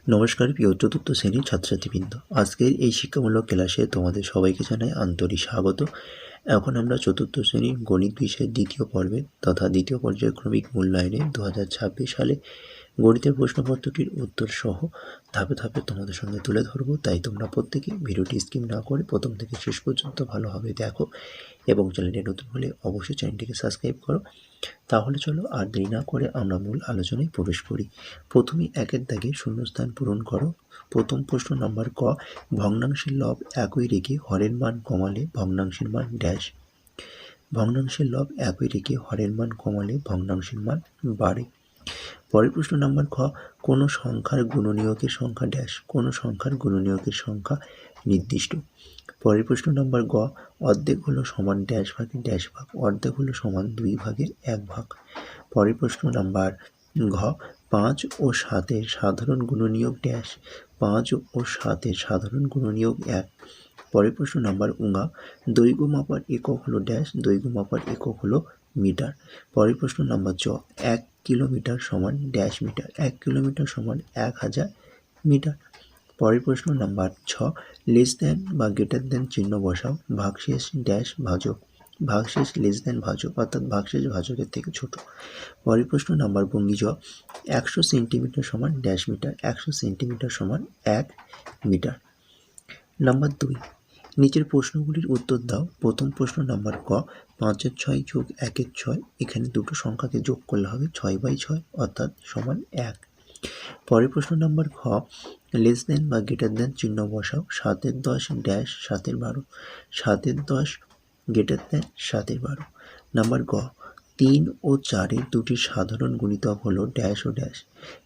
নমস্কার প্রিয় চতুর্থ শ্রেণীর ছাত্রছাত্রীবৃন্দ, আজকের এই শিক্ষামূলক ক্লাসে তোমাদের সবাইকে জানাই আন্তরিক স্বাগত। এখন আমরা চতুর্থ শ্রেণীর গণিত বিষয়ের দ্বিতীয় পর্বে তথা দ্বিতীয় পর্যায়ক্রমিক মূল্যায়নে 2026 সালে গণিতের প্রশ্নপত্রটির উত্তর সহ ধাপে ধাপে তোমাদের সঙ্গে তুলে ধরবো। তাই তোমরা প্রত্যেকে ভিডিওটি স্কিপ না করে প্রথম থেকে শেষ পর্যন্ত ভালোভাবে দেখো এবং চ্যানেলটি নতুন হলে অবশ্যই চ্যানেলটিকে সাবস্ক্রাইব করো। তাহলে চলো আর দেরি না করে আমরা মূল আলোচনায় প্রবেশ করি। প্রথমে একের দাগে শূন্যস্থান পূরণ করো। প্রথম প্রশ্ন নাম্বার ক, ভগ্নাংশের লব একই রেখে হরের মান কমালে ভগ্নাংশের মান ড্যাশ। ভগ্নাংশের লব একই রেখে হরের মান কমালে ভগ্নাংশের মান বাড়ে। পরের প্রশ্ন নাম্বার খ, কোনো সংখ্যার গুণনীয়কের সংখ্যা ড্যাশ। কোনো সংখ্যার গুণনীয়কের সংখ্যা নির্দিষ্ট। পরের প্রশ্ন নাম্বার গ, অর্ধেক হলো সমান ড্যাশ ভাগে ড্যাশ ভাগ। অর্ধেক হলো সমান 2 ভাগের 1 ভাগ। পরের প্রশ্ন নাম্বার ঘ, 5 ও 7-এর সাধারণ গুণনীয়ক ড্যাশ। 5 ও 7-এর সাধারণ গুণনীয়ক 1। পরের প্রশ্ন নাম্বার উঙা, দৈর্ঘ্য মাপার একক হলো ড্যাশ। দৈর্ঘ্য মাপার একক হলো মিটার। পরের প্রশ্ন নাম্বার চ, 1 কিলোমিটার সমান ড্যাশ মিটার। 1 কিলোমিটার সমান 1000 মিটার। পরের প্রশ্ন নাম্বার ছ, লেস দ্যান বা গ্রেটার দ্যান চিহ্ন বসাও। ভাগশেষ ড্যাশ ভাজক। ভাগশেষ লেস দ্যান ভাজক অর্থাৎ ভাগশেষ ভাজকের থেকে ছোট। পরের প্রশ্ন নাম্বার ভঙ্গি জ, 100 সেন্টিমিটার সমান ড্যাশ মিটার। 100 সেন্টিমিটার সমান 1 মিটার। নাম্বার 2, নিচের প্রশ্নগুলির উত্তর দাও। প্রথম প্রশ্ন নাম্বার ক, 5-এর 6 যোগ 1-এর 6, এখানে দুটো সংখ্যাকে যোগ করলে হবে 6/6 অর্থাৎ সমান 1। পরের প্রশ্ন নাম্বার খ, লেস দেন বা গ্রেটার দেন চিহ্ন বসাও। 7-এর 10 ড্যাশ 7-এর 12। 7-এর 10 গ্রেটার দেন 7-এর 12। নাম্বার গ, 3 ও 4-এর দুটি সাধারণ গুণিতক হলো ড্যাশ ও ড্যাশ।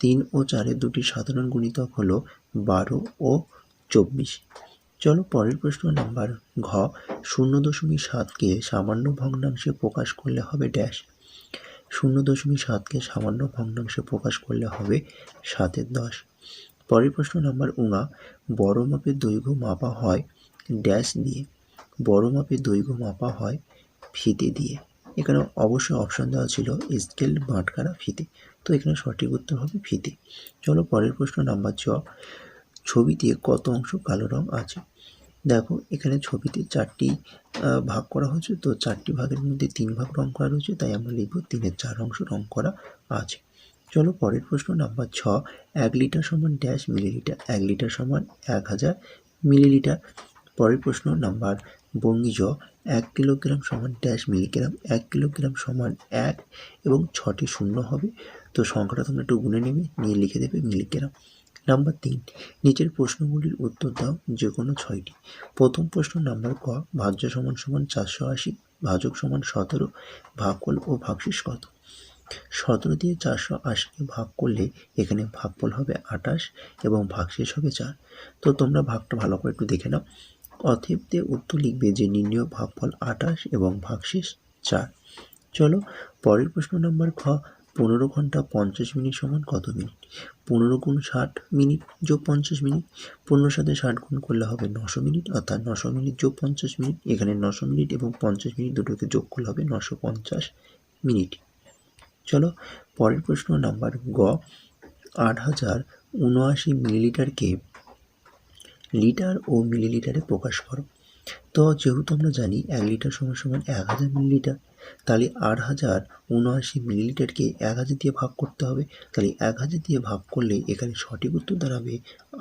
3 ও 4-এর দুটি সাধারণ গুণিতক হলো 12 ও 24। চলো পরের প্রশ্ন নাম্বার ঘ, 0.7কে সামান্য ভগ্নাংশে প্রকাশ করলে হবে ড্যাশ। 0.7কে সামান্য ভগ্নাংশে প্রকাশ করলে হবে 7-এর 10। পরের প্রশ্ন নাম্বার উঙা, বড় মাপের দৈর্ঘ্য মাপা হয় ড্যাশ দিয়ে। বড় মাপের দৈর্ঘ্য মাপা হয় ফিতে দিয়ে। এখানে অবশ্যই অপশন দেওয়া ছিল স্কেল, বাটখারা, ফিতে। তো এখানে সঠিক উত্তর হবে ফিতে। চলো পরের প্রশ্ন নাম্বার চ, ছবিতে কত অংশ কালো রং আছে। দেখো এখানে ছবিতে 4টি ভাগ করা হয়েছে, তো 4টি ভাগের মধ্যে 3 ভাগ রং করা রয়েছে, তাই আমরা লিখব 3-এর 4 অংশ রং করা আছে। চলো পরের প্রশ্ন নাম্বার ছ, 1 লিটার সমান ড্যাশ মিলিলিটার। 1 লিটার সমান 1000 মিলিলিটার। পরের প্রশ্ন নাম্বার বঙ্গি জ, 1 কিলোগ্রাম সমান ড্যাশ মিলিগ্রাম। 1 কিলোগ্রাম সমান 1 এবং 6টি শূন্য হবে, তো সংখ্যাটা তোমরা একটু গুনে নেবে, নিয়ে লিখে দেবে মিলিগ্রাম। নাম্বার 3, নিচের প্রশ্নগুলির উত্তর দাও যে কোনো 6টি। প্রথম প্রশ্ন নাম্বার ক, ভাজ্য সমান সমান 480, ভাজক সমান 17, ভাগফল ও ভাগশেষ কত। 17 দিয়ে 480কে ভাগ করলে এখানে ভাগফল হবে 28 এবং ভাগশেষ হবে 4। তো তোমরা ভাগটা ভালো করে একটু দেখে নাও। অতএব দিয়ে উত্তর লিখবে যে নির্ণেয় ভাগফল 28 এবং ভাগশেষ 4। চলো পরের প্রশ্ন নাম্বার খ, 15 ঘন্টা 50 মিনিট সমান কত মিনিট। 15 গুণ 60 মিনিট যোগ 50 মিনিট। 15 সাথে 60 গুণ করলে হবে 900 মিনিট অর্থাৎ 900 মিনিট যোগ 50 মিনিট। এখানে 900 মিনিট এবং 50 মিনিট দুটোকে যোগ করলে হবে 950 মিনিট। চলো পরের প্রশ্ন নাম্বার গ, 8079 মিলিলিটারকে লিটার ও মিলিলিটারে প্রকাশ করো। তো যেহেতু আমরা জানি 1 লিটার সমান সমান 1000 মিলিলিটার, তাহলে 8079 মিলিলিটারকে 1000 দিয়ে ভাগ করতে হবে। তাহলে 1000 দিয়ে ভাগ করলে এখানে সঠিক উত্তর দাঁড়াবে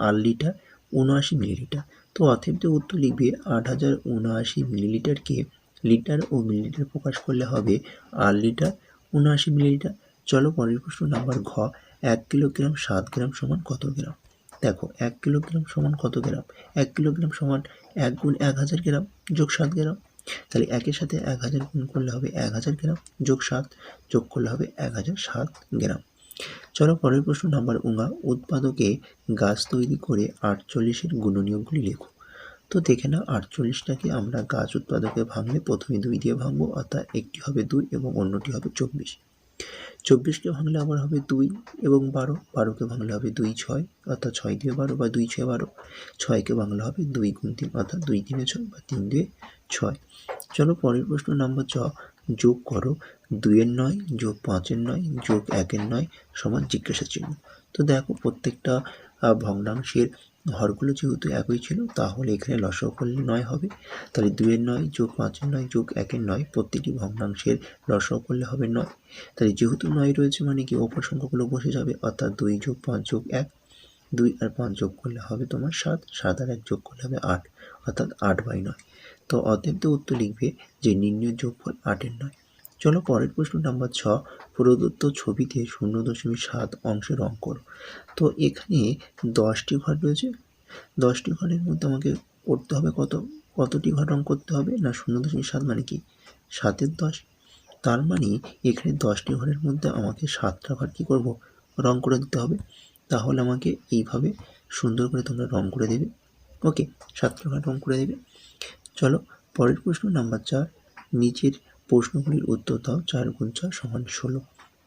8 লিটার 79 মিলিলিটার। তো অতএব উত্তর লিখবে 8079 মিলিলিটারকে লিটার ও মিলিলিটার প্রকাশ করলে হবে 8 লিটার 79 মিলিলিটার। চলো পরের প্রশ্ন নাম্বার ঘ, 1 কিলোগ্রাম 7 গ্রাম সমান কত গ্রাম। দেখো 1 কিলোগ্রাম সমান কত গ্রাম। 1 কিলোগ্রাম সমান 1 গুণ 1000 গ্রাম যোগ 7 গ্রাম। তাহলে 1-এর সাথে 1000 গুণ করলে হবে 1000 গ্রাম যোগ 7 যোগ করলে হবে 1007 গ্রাম। চলো পরের প্রশ্ন নাম্বার উঙা, উৎপাদকে গাছ তৈরি করে 48-এর গুণনীয়কগুলি লেখো। তো দেখে না, 48টাকে আমরা গাছ উৎপাদকে ভাঙলে প্রথমে 2 দিয়ে ভাঙবো, অর্থাৎ একটি হবে 2 এবং অন্যটি হবে 24। 24কে ভাঙলে আবার হবে 2 এবং 12। 12কে ভাঙলে হবে 2 6 অর্থাৎ 6 দিয়ে 12 বা 2 6 12। 6কে ভাঙলে হবে 2 গুণ 3 অর্থাৎ 2 3 6 বা 3 2 6। চলো পরের প্রশ্ন নাম্বার চ, যোগ করো 2-এর 9 যোগ 5-এর 9 যোগ 1-এর 9 সমান জিজ্ঞাসা চিহ্ন। তো দেখো প্রত্যেকটা ভগ্নাংশের হরগুলো যেহেতু একই ছিল তাহলে এখানে লসাগু করলে 9 হবে। তাহলে 2-এর 9 যোগ 5-এর 9 যোগ 1-এর 9 প্রত্যেকটি ভগ্নাংশের লসাগু করলে হবে 9। তাহলে যেহেতু 9 রয়েছে মানে কি ওপর সংখ্যাগুলো বসে যাবে, অর্থাৎ 2 যোগ 5 যোগ 1, 2 আর 5 যোগ করলে হবে তোমার 7, 7 আর 1 যোগ করলে হবে 8, অর্থাৎ 8/9। তো অতএব তো উত্তর লিখবে যে নির্ণয়ের যোগফল 8-এর 9। চলো পরের প্রশ্ন নাম্বার 6, প্রদত্ত ছবিতে 0.7 অংশে রং করো। তো এখানে 10টি ঘর রয়েছে, 10টি ঘরের মধ্যে আমাকে করতে হবে কতটি ঘর রং করতে হবে না 0.7 মানে কি 7-এর 10। তার মানে এখানে 10টি ঘরের মধ্যে আমাকে 7টা ঘর কী করবো রং করে দিতে হবে। তাহলে আমাকে এইভাবে সুন্দর করে তোমরা রং করে দেবে। ওকে, 7টা ঘর রং করে দেবে। চলো পরের প্রশ্ন নাম্বার 4, নিচের প্রশ্নগুলির উত্তর দাও। 4 × 4 = 16।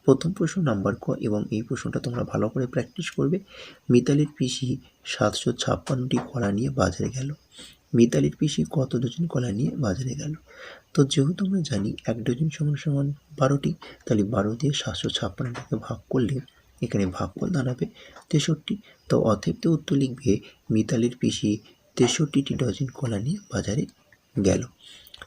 প্রথম প্রশ্ন নাম্বার ক, এবং এই প্রশ্নটা তোমরা ভালো করে প্র্যাকটিস করবে। মিতালির পিসি 756টি কলা নিয়ে বাজারে গেল। মিতালির পিসি কত ডজন কলা নিয়ে বাজারে গেল? তো যেহেতু আমরা জানি 1 ডজন সমান 12টি, তাহলে 12 দিয়ে 756টাকে ভাগ করলে এখানে ভাগফল দাঁড়াবে 63। তো অতএব তো উত্তর লিখবে মিতালির পিসি 63টি ডজন কলা নিয়ে বাজারে গেল।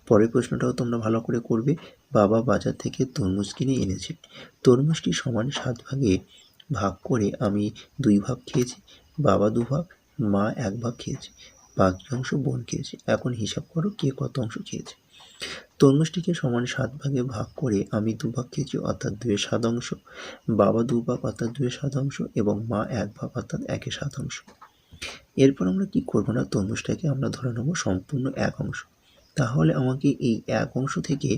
পরের প্রশ্নটাও তোমরা ভালো করে করবে। বাবা বাজার থেকে তরমুজ কিনে এনেছেন। তরমুজটি সমান 7 ভাগে ভাগ করে আমি 2 ভাগ খেয়েছি, বাবা 2 ভাগ, মা 1 ভাগ খেয়েছে, বাকি অংশ বোন খেয়েছে। এখন হিসাব করো কে কত অংশ খেয়েছে। তরমুজটিকে সমান 7 ভাগে ভাগ করে আমি 2 ভাগ খেয়েছি, অর্থাৎ 2-7 অংশ, বাবা 2 ভাগ অর্থাৎ 2-7 অংশ, এবং মা 1 ভাগ অর্থাৎ 1-7 অংশ। এরপর আমরা কি করবো না তরমুজটাকে আমরা ধরে নেবো সম্পূর্ণ 1 অংশ। তাহলে আমাকে এই 1 অংশ থেকে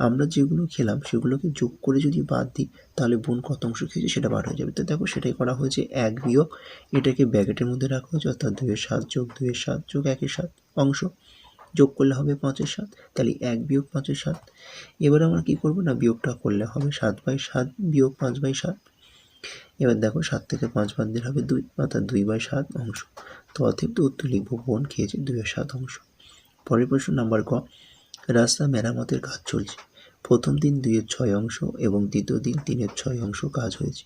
আমরা যেগুলো খেলাম সেগুলোকে যোগ করে যদি বাদ দিই তাহলে বোন কত অংশ খেয়েছে সেটা বার হয়ে যাবে। তো দেখো সেটাই করা হয়েছে, 1 বিয়োগ এটাকে ব্র্যাকেটের মধ্যে রাখা হয়েছে, অর্থাৎ 2-7 যোগ 2-7 যোগ 1-7 অংশ যোগ করলে হবে 5-7। তাহলে 1 বিয়োগ 5-7। এবার আমরা কি করবো না বিয়োগটা করলে হবে 7/7 বিয়োগ 5/7। এবার দেখো 7 থেকে 5 বাদ দিলে হবে 2, অর্থাৎ 2/7 অংশ। তো অতএব তো উত্তর লিখবো বোন খেয়েছে 2/7 অংশ। পরের প্রশ্ন নাম্বার ক, রাস্তা মেরামতের কাজ চলছে। প্রথম দিন 2-এর 6 অংশ এবং দ্বিতীয় দিন 3-এর 6 অংশ কাজ হয়েছে।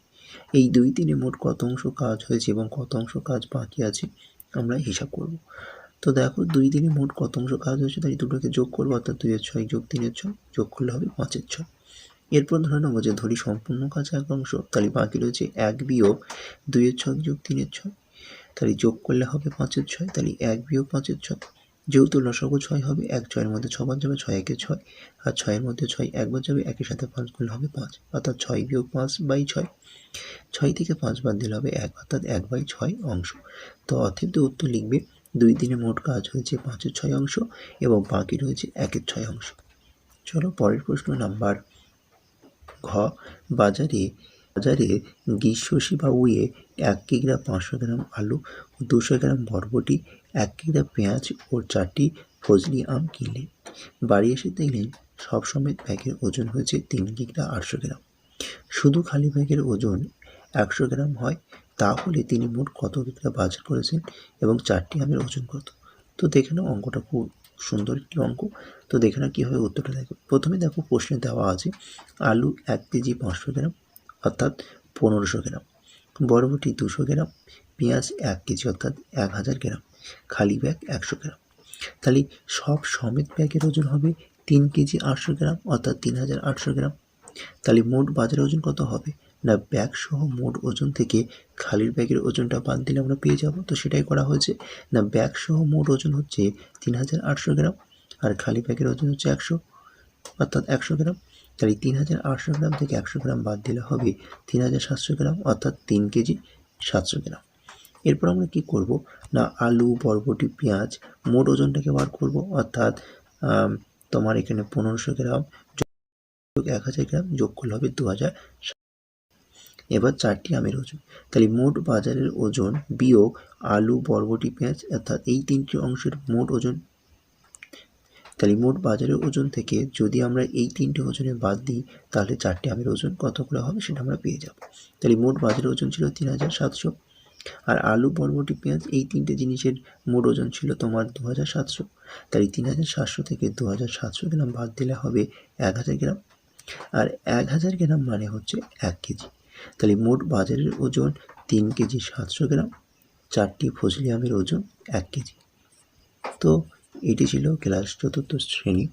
এই 2 দিনে মোট কত অংশ কাজ হয়েছে এবং কত অংশ কাজ বাকি আছে আমরা হিসাব করব। তো দেখো 2 দিনে মোট কত অংশ কাজ হয়েছে তাই দুটোকে যোগ করবো, অর্থাৎ 2-এর 6 যোগ 3-এর 6 যোগ করলে হবে 5-এর 6। এরপর ধরে নেবো যে ধরি সম্পূর্ণ কাজ 1 অংশ, তাহলে বাকি রয়েছে 1 বিয়োগ 2-এর 6 যোগ 3-এর 6, তাহলে যোগ করলে হবে 5-এর 6। তাহলে 1 বিয়োগ 5-এর 6, যেহেতু লসাগু 6 হবে 1 6-এর মধ্যে 6 বার যাবে, 6 1 6, আর 6-এর মধ্যে 6 একবার যাবে, একের সাথে 5 করলে হবে 5, অর্থাৎ 6 বিয়োগ 5/6। 6 থেকে 5 বাদ দিলে হবে 1, অর্থাৎ 1/6 অংশ। তো অতএব তো উত্তর লিখবে 2 দিনে মোট কাজ হয়েছে 5-এর 6 অংশ এবং বাকি রয়েছে 1-এর 6 অংশ। চলো পরের প্রশ্ন নাম্বার ঘ, বাজারে গ্রীষ্মশিবাবুয়ে 1 কিগ্রা 500 গ্রাম আলু ও 200 গ্রাম বরবটি, 1 কিগ্রা পেঁয়াজ ও 4টি ফজলি আম কিনলেন। বাড়ি এসে দেখলেন সব সমেত ব্যাগের ওজন হয়েছে 3 কিগ্রা 800 গ্রাম। শুধু খালি ব্যাগের ওজন 100 গ্রাম হয়, তাহলে তিনি মোট কত কিগ্রা বাজার করেছেন এবং 4টি আমের ওজন কত? তো দেখে নাও অঙ্কটা খুব সুন্দর একটি অঙ্ক। তো দেখে নাও কীভাবে উত্তরটা দেখো। প্রথমে দেখো প্রশ্নে দেওয়া আছে আলু 1 কেজি 500 গ্রাম অর্থাৎ 1500 গ্রাম, বরবটি 200 গ্রাম, পেঁয়াজ 1 কেজি অর্থাৎ 1000 গ্রাম, খালি ব্যাগ 100 গ্রাম। তাহলে সব সমেত ব্যাগের ওজন হবে 3 কেজি 800 গ্রাম অর্থাৎ 3800 গ্রাম। তাহলে মোট বাজারের ওজন কত হবে না ব্যাগ সহ মোট ওজন থেকে খালির ব্যাগের ওজনটা বাদ দিলে আমরা পেয়ে যাব। তো সেটাই করা হয়েছে না ব্যাগ সহ মোট ওজন হচ্ছে 3800 গ্রাম আর খালি ব্যাগের ওজন হচ্ছে 100 অর্থাৎ 100 গ্রাম। তাহলে 3800 গ্রাম থেকে 100 গ্রাম বাদ দিলে হবে 3700 গ্রাম অর্থাৎ 3 কেজি 700 গ্রাম। এরপর আমরা কি করব না আলু বরবটি পেঁয়াজ মোট ওজনটাকে বার করব, অর্থাৎ তোমার এখানে 1500 গ্রাম যোগ 1000 গ্রাম যোগ করলে হবে 2000। এবার 4টি আমের ওজন, তাহলে মোট বাজারের ওজন বিয়োগ আলু বরবটি পেঁয়াজ অর্থাৎ এই 3টি অংশের মোট ওজন। তাহলে মোট বাজারের ওজন থেকে যদি আমরা এই 3টে ওজনে বাদ দিই তাহলে 4টি আমের ওজন কত করে হবে সেটা আমরা পেয়ে যাব। তাহলে মোট বাজারের ওজন ছিল 3700, আর আলু বরবটি পেঁয়াজ এই 3টে জিনিসের মোট ওজন ছিল তোমার 2700। তাহলে 3700 থেকে 2700 গ্রাম বাদ দিলে হবে 1000 গ্রাম, আর 1000 গ্রাম মানে হচ্ছে 1 কেজি। তাহলে মোট বাজারের ওজন 3 কেজি 700 গ্রাম 4টি ফজলি আমের ওজন 1 কেজি। তো এটি ছিল ক্লাস চতুর্থ শ্রেণী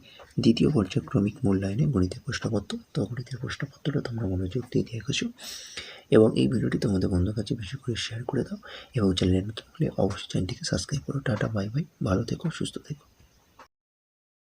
দ্বিতীয় পর্যায়ক্রমিক মূল্যায়নে গণিতের প্রশ্নপত্র। তো গণিতের প্রশ্নপত্রটা তোমরা মনোযোগ দিয়ে দেখেছো এবং এই ভিডিওটি তোমাদের বন্ধুর কাছে বেশি করে শেয়ার করে দাও এবং চ্যানেলে নতুন হলে অবশ্যই চ্যানেলটিকে সাবস্ক্রাইব করো। টাটা, বাই বাই, ভালো থেকো, সুস্থ থেকো।